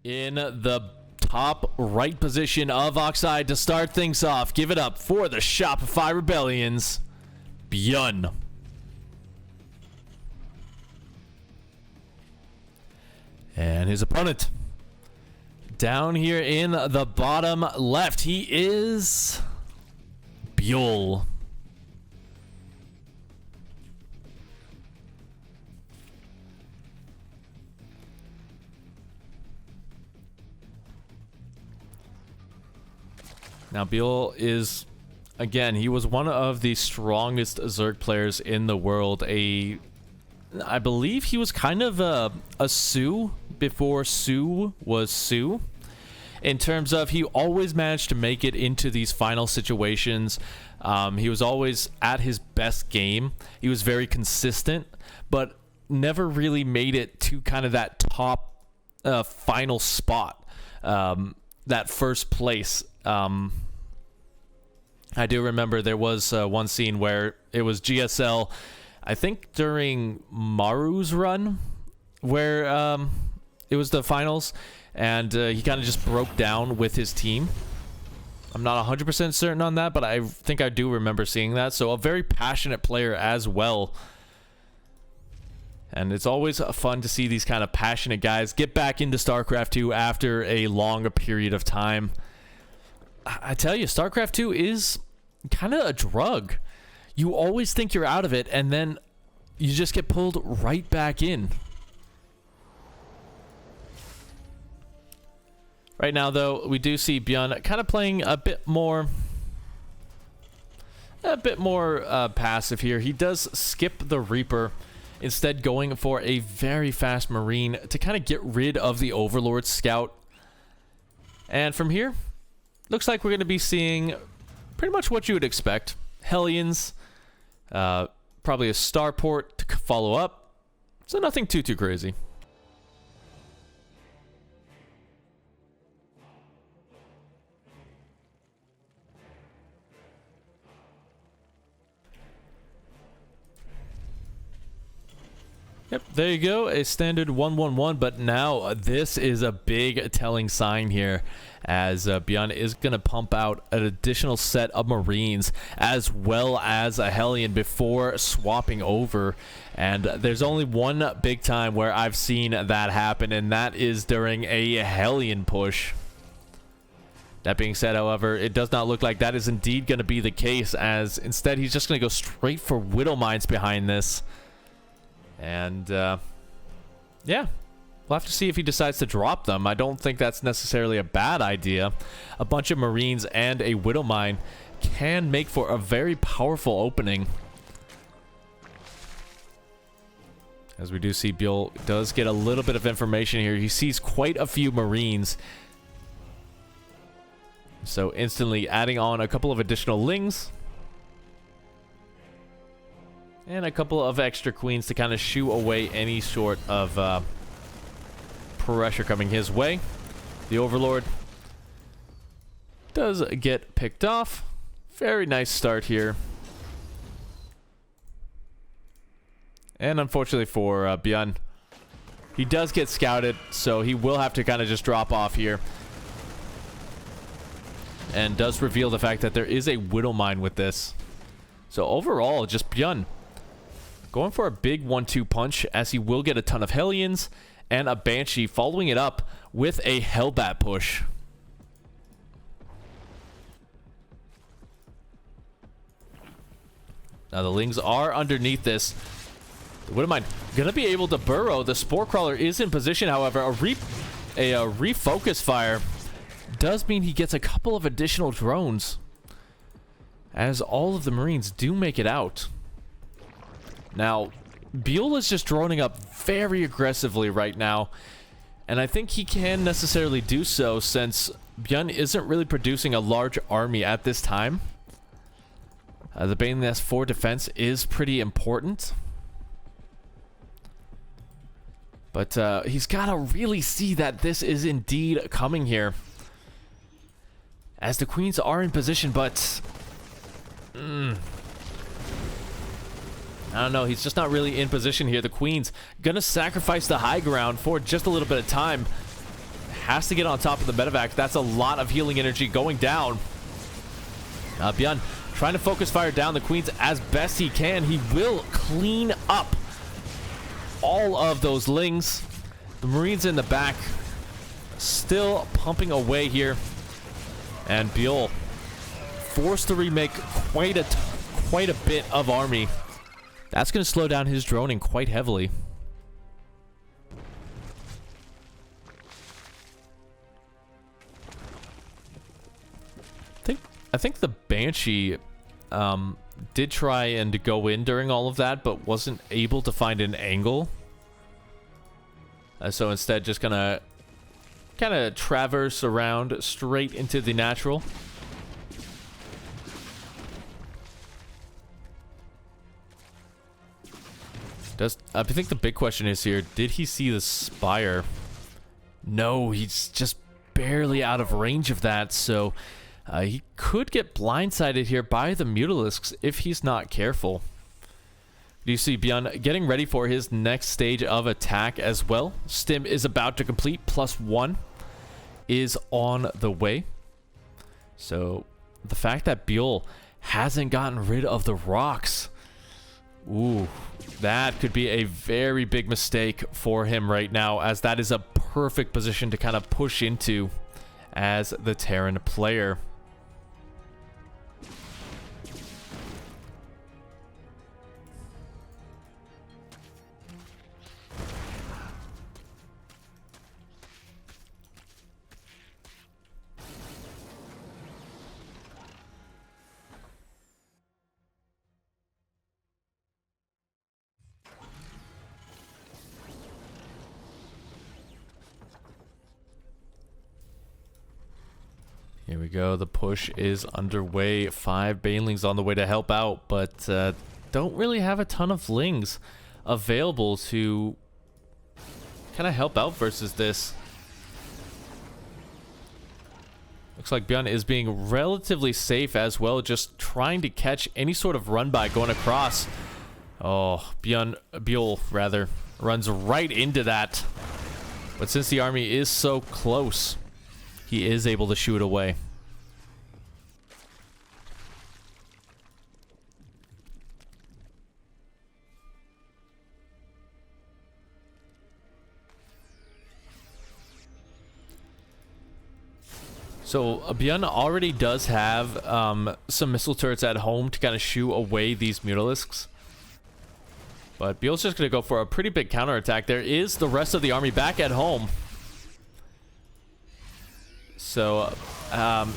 in the top right position of Oxide to start things off. Give it up for the Shopify Rebellions, BYUN. And his opponent down here in the bottom left, he is BYUL. Now BYUL is, again, he was one of the strongest Zerg players in the world. I believe he was kind of a Su before Su was Su. In terms of, he always managed to make it into these final situations. He was always at his best game. He was very consistent, but never really made it to kind of that top final spot, that first place. I do remember there was one scene where it was GSL, I think during Maru's run, where it was the finals, and he kind of just broke down with his team. I'm not 100% certain on that, but I think I do remember seeing that. So a very passionate player as well. And it's always fun to see these kind of passionate guys get back into StarCraft 2 after a longer period of time. I tell you, StarCraft 2 is kind of a drug. You always think you're out of it, and then you just get pulled right back in. Right now, though, we do see BYUN kind of playing a bit more passive here. He does skip the Reaper, instead going for a very fast Marine to kind of get rid of the Overlord Scout. And from here, looks like we're going to be seeing pretty much what you would expect. Hellions, probably a Starport to follow up. So nothing too crazy. Yep, there you go, a standard 1-1-1, but now this is a big telling sign here, as BYUN is going to pump out an additional set of Marines as well as a Hellion before swapping over. And there's only one big time where I've seen that happen, and that is during a Hellion push. That being said, however, it does not look like that is indeed going to be the case, as instead he's just going to go straight for Widow Mines behind this. And, yeah, we'll have to see if he decides to drop them. I don't think that's necessarily a bad idea. A bunch of Marines and a Widow Mine can make for a very powerful opening. As we do see, BYUL does get a little bit of information here. He sees quite a few Marines. So instantly adding on a couple of additional Lings. And a couple of extra Queens to kind of shoo away any sort of pressure coming his way. The Overlord does get picked off. Very nice start here. And unfortunately for BYUN, he does get scouted, so he will have to kind of just drop off here. And does reveal the fact that there is a Widow Mine with this. So overall, just BYUN going for a big 1-2 punch, as he will get a ton of Hellions and a Banshee, following it up with a Hellbat push. Now the Lings are underneath this. The Widow Mine gonna be able to burrow. The Spore Crawler is in position, however. A refocus fire does mean he gets a couple of additional drones, as all of the Marines do make it out. Now, BYUL is just droning up very aggressively right now, and I think he can necessarily do so since BYUN isn't really producing a large army at this time. The Bane Nest for defense is pretty important, but he's got to really see that this is indeed coming here, as the Queens are in position, but I don't know. He's just not really in position here. The Queen's gonna sacrifice the high ground for just a little bit of time. has to get on top of the medevac. That's a lot of healing energy going down. BYUN trying to focus fire down the queens as best he can. He will clean up all of those lings. The marines in the back still pumping away here. And BYUL forced to remake quite a bit of army. That's going to slow down his droning quite heavily. I think the Banshee did try and go in during all of that, but wasn't able to find an angle. So instead, just gonna kind of traverse around straight into the natural. I think the big question is here, did he see the spire? No, he's just barely out of range of that, so he could get blindsided here by the Mutalisks if he's not careful. Do you see BYUN getting ready for his next stage of attack as well? Stim is about to complete, +1 is on the way. So the fact that BYUL hasn't gotten rid of the rocks, ooh, that could be a very big mistake for him right now, as that is a perfect position to kind of push into as the Terran player. Here we go. The push is underway. 5 banelings on the way to help out, but don't really have a ton of lings available to kind of help out versus this. Looks like BYUN is being relatively safe as well, just trying to catch any sort of run by going across. Oh, BYUL rather runs right into that. But since the army is so close, he is able to shoot away. So BYUN already does have some missile turrets at home to kind of shoo away these Mutalisks. But BYUL's just going to go for a pretty big counterattack. There is the rest of the army back at home. So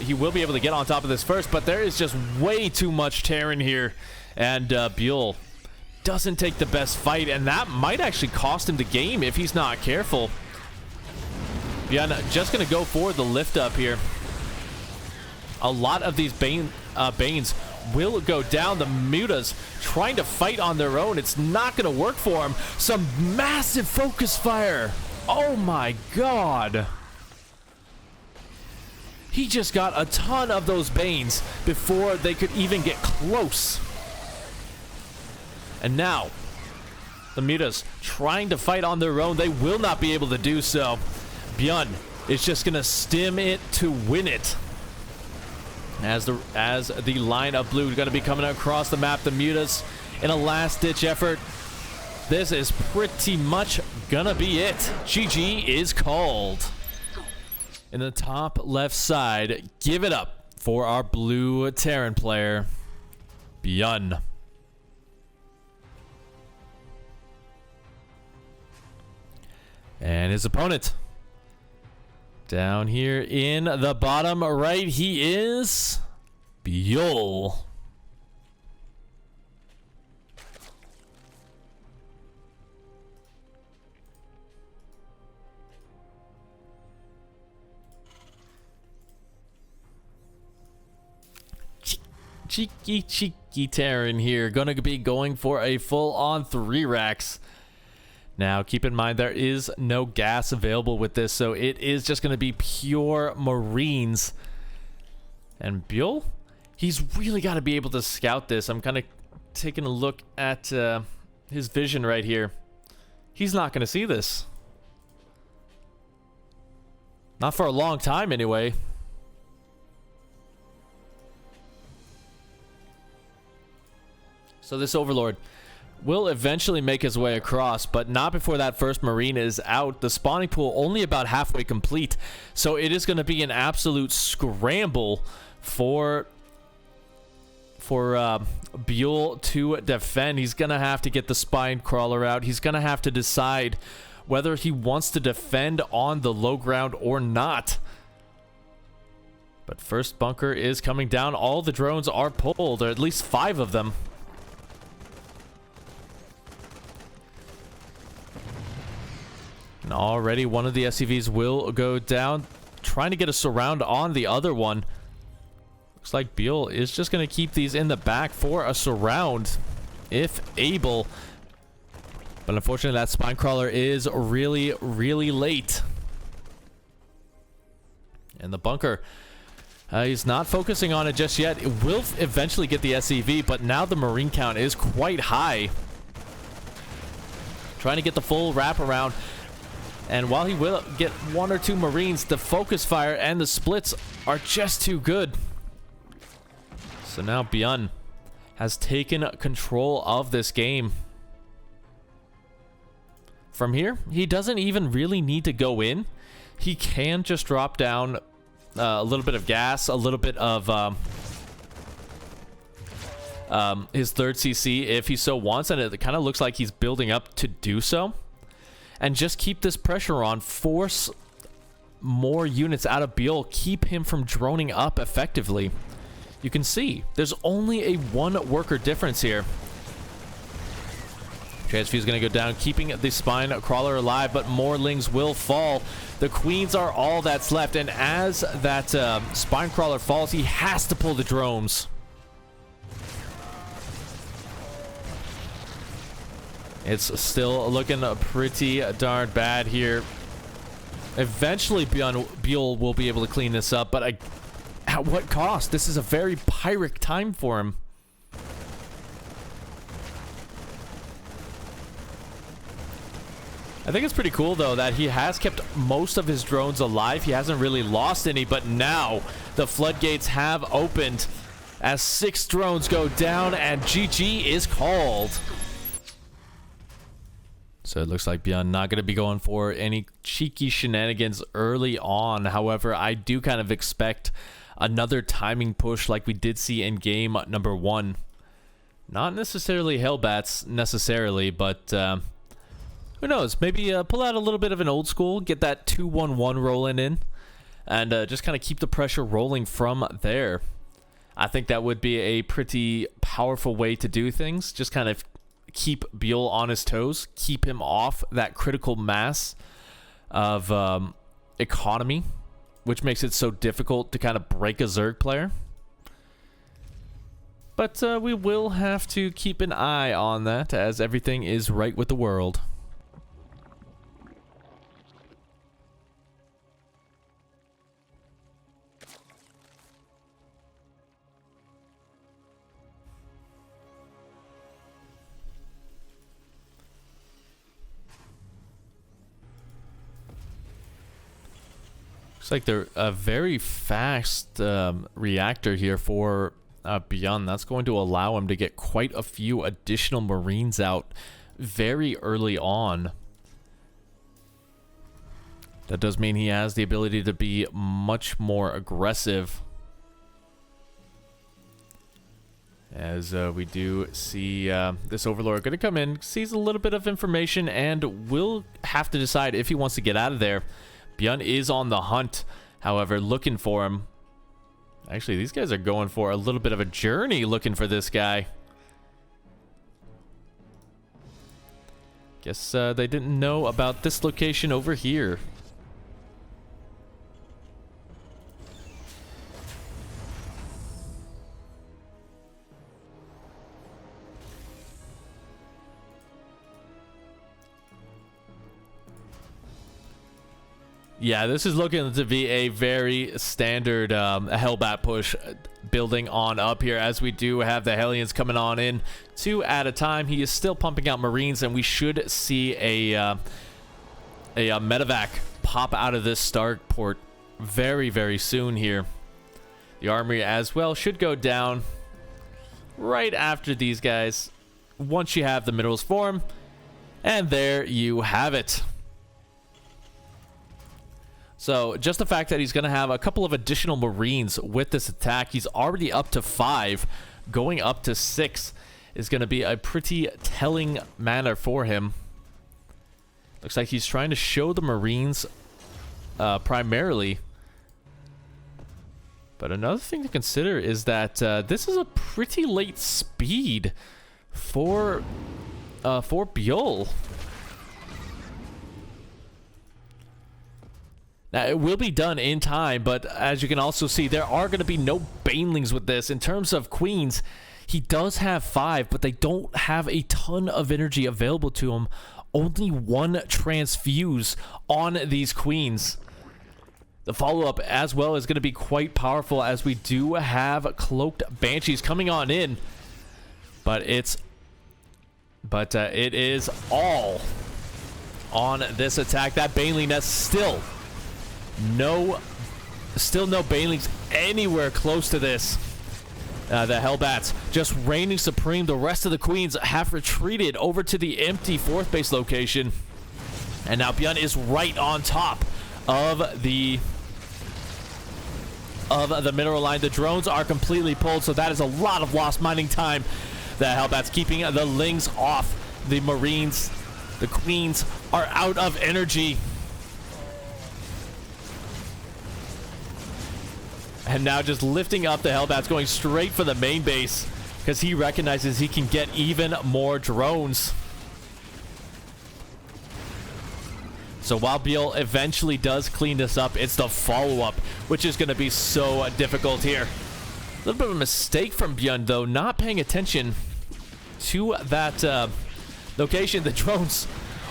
he will be able to get on top of this first, but there is just way too much Terran here. And BYUL doesn't take the best fight, and that might actually cost him the game if he's not careful. BYUN just going to go for the lift up here. A lot of these Banes will go down. The Mutas trying to fight on their own. It's not going to work for him. Some massive focus fire. Oh my god. He just got a ton of those Banes before they could even get close. And now, the Mutas trying to fight on their own. They will not be able to do so. BYUN is just going to stim it to win it. As the line of blue is going to be coming across the map, the Mutas in a last-ditch effort. This is pretty much going to be it. GG is called. In the top left side, give it up for our blue Terran player, BYUN. And his opponent, down here in the bottom right, he is BYUL. Cheeky Terran here, gonna be going for a full-on 3 racks. Now, keep in mind, there is no gas available with this, so it is just going to be pure Marines. And BYUL, he's really got to be able to scout this. I'm kind of taking a look at his vision right here. He's not going to see this. Not for a long time, anyway. So this Overlord will eventually make his way across, but not before that first Marine is out. The spawning pool only about halfway complete, so it is going to be an absolute scramble for BYUL to defend. He's going to have to get the spine crawler out. He's going to have to decide whether he wants to defend on the low ground or not. But first bunker is coming down. All the drones are pulled, or at least 5 of them. And already one of the SCVs will go down, trying to get a surround on the other one. Looks like BYUL is just going to keep these in the back for a surround, if able. But unfortunately, that spine crawler is really, really late. And the bunker, he's not focusing on it just yet. It will eventually get the SCV, but now the Marine count is quite high. Trying to get the full wraparound. And while he will get 1 or 2 Marines, the focus fire and the splits are just too good. So now BYUN has taken control of this game. From here, he doesn't even really need to go in. He can just drop down a little bit of gas, a little bit of his third CC if he so wants, and it kind of looks like he's building up to do so. And just keep this pressure on, force more units out of BYUL, keep him from droning up effectively. You can see there's only a 1 worker difference here. Transfuse is going to go down, keeping the spine crawler alive, but more lings will fall. The queens are all that's left, and as that spine crawler falls, he has to pull the drones. It's still looking pretty darn bad here. Eventually, BYUL will be able to clean this up, but at what cost? This is a very Pyrrhic time for him. I think it's pretty cool, though, that he has kept most of his drones alive. He hasn't really lost any, but now the floodgates have opened as 6 drones go down, and GG is called. So it looks like BYUN not going to be going for any cheeky shenanigans early on. However, I do kind of expect another timing push like we did see in game number 1. Not necessarily Hellbats necessarily, but who knows? Maybe pull out a little bit of an old school, get that 2-1-1 rolling in, and just kind of keep the pressure rolling from there. I think that would be a pretty powerful way to do things. Just kind of keep BYUL on his toes, keep him off that critical mass of economy, which makes it so difficult to kind of break a Zerg player. But we will have to keep an eye on that, as everything is right with the world. Looks like they're a very fast reactor here for BYUN. That's going to allow him to get quite a few additional Marines out very early on. That does mean he has the ability to be much more aggressive. As we do see this Overlord going to come in, sees a little bit of information, and will have to decide if he wants to get out of there. BYUN is on the hunt, however, looking for him. Actually, these guys are going for a little bit of a journey looking for this guy. Guess they didn't know about this location over here. Yeah, this is looking to be a very standard Hellbat push building on up here, as we do have the Hellions coming on in 2 at a time. He is still pumping out Marines, and we should see a medevac pop out of this start port very, very soon here. The armory as well should go down right after these guys, once you have the minerals form. And there you have it. So just the fact that he's going to have a couple of additional Marines with this attack, he's already up to 5, going up to 6 is going to be a pretty telling manner for him. Looks like he's trying to show the Marines primarily. But another thing to consider is that this is a pretty late speed for BYUL. Now, it will be done in time, but as you can also see, there are going to be no banelings with this. In terms of queens, he does have 5, but they don't have a ton of energy available to him. Only 1 transfuse on these queens. The follow-up as well is going to be quite powerful, as we do have cloaked banshees coming on in. But it is all on this attack. That baneling nest still no banelings anywhere close to this. The Hellbats just reigning supreme. The rest of the queens have retreated over to the empty 4th base location, and now BYUN is right on top of the mineral line. The drones are completely pulled, so that is a lot of lost mining time. The Hellbats keeping the Lings off. The Marines, the queens, are out of energy. And now just lifting up the Hellbats, going straight for the main base, because he recognizes he can get even more drones. So while BYUL eventually does clean this up, it's the follow-up, which is going to be so difficult here. A little bit of a mistake from BYUN, though, not paying attention to that location. The drones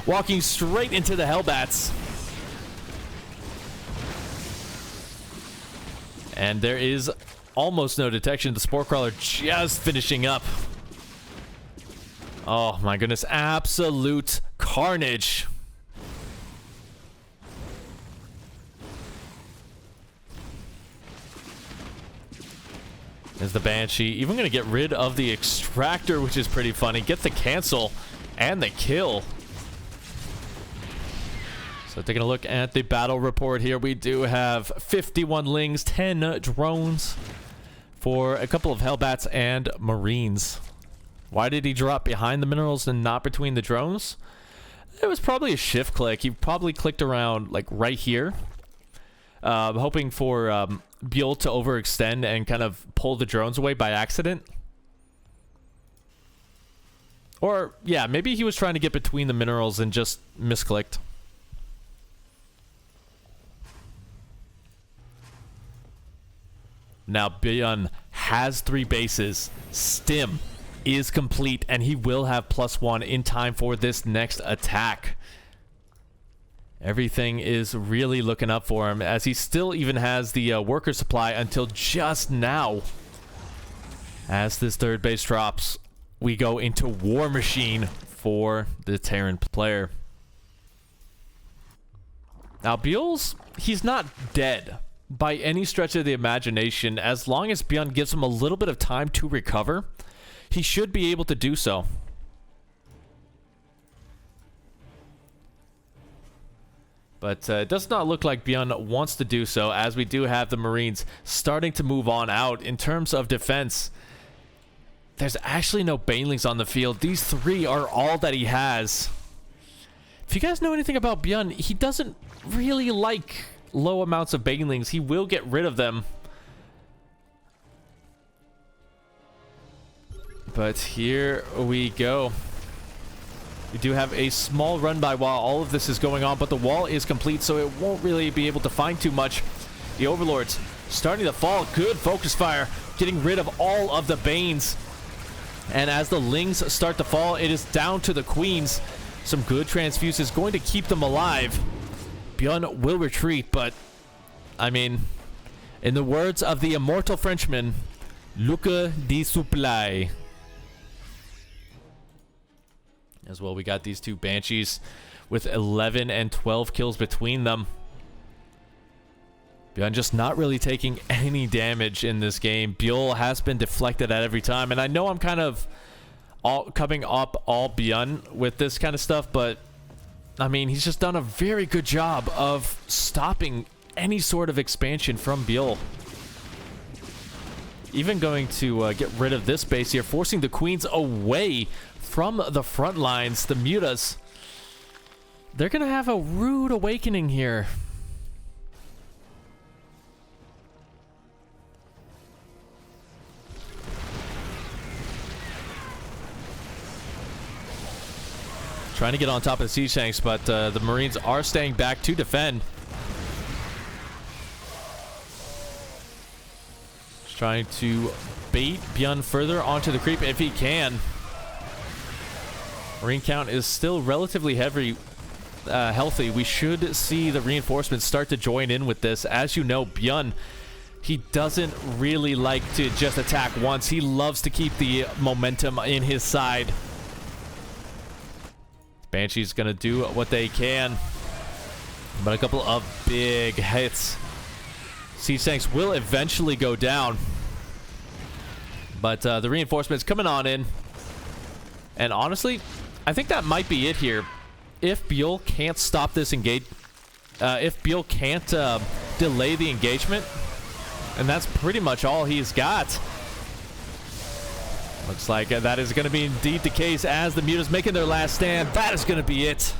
walking straight into the Hellbats. And there is almost no detection. The Spore Crawler just finishing up. Oh my goodness, absolute carnage. There's the Banshee. Even going to get rid of the Extractor, which is pretty funny. Get the cancel and the kill. So taking a look at the battle report here, we do have 51 Lings, 10 drones for a couple of Hellbats and Marines. Why did he drop behind the minerals and not between the drones? It was probably a shift click. He probably clicked around like right here, hoping for BYUL to overextend and kind of pull the drones away by accident. Or, yeah, maybe he was trying to get between the minerals and just misclicked. Now BYUN has 3 bases. Stim is complete, and he will have +1 in time for this next attack. Everything is really looking up for him, as he still even has the worker supply until just now. As this 3rd base drops, we go into War Machine for the Terran player. Now BYUL's, he's not dead by any stretch of the imagination. As long as BYUN gives him a little bit of time to recover, he should be able to do so. But it does not look like BYUN wants to do so, as we do have the Marines starting to move on out. In terms of defense, there's actually no banelings on the field. These 3 are all that he has. If you guys know anything about BYUN, he doesn't really like low amounts of banelings. He will get rid of them. But here we go. We do have a small run by while all of this is going on, but the wall is complete, so it won't really be able to find too much. The Overlords starting to fall. Good focus fire, getting rid of all of the Banes. And as the Lings start to fall, it is down to the Queens. Some good transfuse is going to keep them alive. BYUN will retreat, but I mean, in the words of the immortal Frenchman, Lucre de supply. As well, we got these 2 Banshees with 11 and 12 kills between them. BYUN just not really taking any damage in this game. BYUL has been deflected at every time, and I know I'm kind of coming up all BYUN with this kind of stuff, but I mean, he's just done a very good job of stopping any sort of expansion from BYUL. Even going to get rid of this base here, forcing the queens away from the front lines. The Mutas, they're gonna have a rude awakening here. Trying to get on top of the siege tanks, but the Marines are staying back to defend. Just trying to bait BYUN further onto the creep if he can. Marine count is still relatively heavy, healthy. We should see the reinforcements start to join in with this. As you know, BYUN, he doesn't really like to just attack once. He loves to keep the momentum in his side. Banshee's gonna do what they can, but a couple of big hits. Siege tanks will eventually go down, but the reinforcements coming on in, and honestly, I think that might be it here. If BYUL can't stop this if BYUL can't delay the engagement, and that's pretty much all he's got. Looks like that is going to be indeed the case as the Mutas making their last stand. That is going to be it.